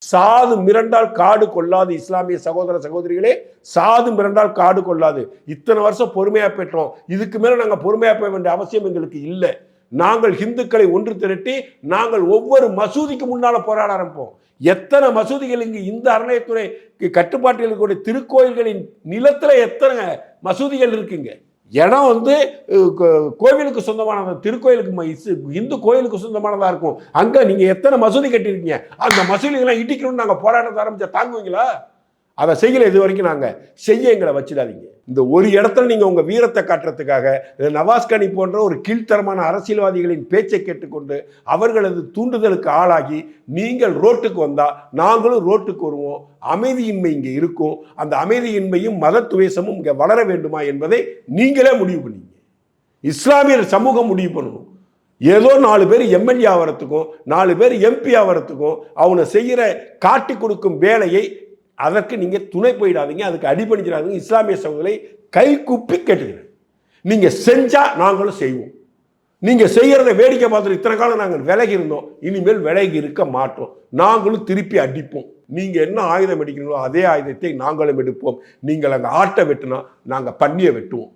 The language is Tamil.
சாது மிரண்டால் காடு கொள்ளாது. இஸ்லாமிய சகோதர சகோதரிகளே, சாது மிரண்டால் காடு கொள்ளாது. இத்தனை வருஷம் பொறுமையா பெற்றோம். இதுக்கு மேல நாங்க பொறுமையா போக வேண்டிய அவசியம் எங்களுக்கு இல்லை. நாங்கள் இந்துக்களை ஒன்று திரட்டி நாங்கள் ஒவ்வொரு மசூதிக்கு முன்னால போராட ஆரம்பிப்போம். எத்தனை மசூதிகள் இங்கு இந்த அறநிலையத்துறை கட்டுப்பாட்டில் இருக்கக்கூடிய திருக்கோயில்களின் நிலத்துல எத்தனை மசூதிகள் இருக்குங்க? இடம் கோவிலுக்கு சொந்தமானது, திருக்கோயிலுக்கு இந்து கோயிலுக்கு சொந்தமானதா இருக்கும். அங்க நீங்க எத்தனை மசூதி கட்டிருக்கீங்க? அந்த மசூதிகள்லாம் இடிக்கணும்னு நாங்க போராட்டத்தை ஆரம்பிச்சா தாங்குவீங்களா? அதை செய்யல. இது வரைக்கும் நாங்க செய்ய எங்களை வச்சிடாதீங்க. இந்த ஒரு இடத்துல நீங்க உங்க வீரத்தை காட்டுறதுக்காக நவாஸ்கனி போன்ற ஒரு கீழ்த்தரமான அரசியல்வாதிகளின் பேச்சை கேட்டுக்கொண்டு அவர்களது தூண்டுதலுக்கு ஆளாகி நீங்கள் ரோட்டுக்கு வந்தா நாங்களும் ரோட்டுக்கு வருவோம். அமைதியின்மை இங்கே இருக்கும். அந்த அமைதியின்மையும் மத துவேஷமும் இங்கே வளர வேண்டுமா என்பதை நீங்களே முடிவு பண்ணீங்க. இஸ்லாமியர் சமூகம் முடிவு பண்ணணும். ஏதோ 4 பேர் எம்எல்ஏ ஆகிறதுக்கும் 4 பேர் எம்பி ஆகிறதுக்கும் அவனை செய்கிற காட்டி கொடுக்கும் வேலையை அதற்கு நீங்க துணை போயிடாதீங்க. அதுக்கு அடிபணிச்சிடாதீங்க. இஸ்லாமிய சகோதரரை கை குப்பி கேட்டுக்கிறேன். நீங்க செஞ்சா நாங்களும் செய்வோம். நீங்க செய்யறதை வேடிக்கை பார்த்துட்டு இத்தனை காலம் நாங்கள் விலகி இருந்தோம். இனிமேல் விலகி இருக்க மாட்டோம். நாங்களும் திருப்பி அடிப்போம். நீங்க என்ன ஆயுதம் எடுக்கிறீங்களோ அதே ஆயுதத்தை நாங்களும் எடுப்போம். நீங்கள் அங்கே ஆட்டை வெட்டினா நாங்கள் பண்ணியை வெட்டுவோம்.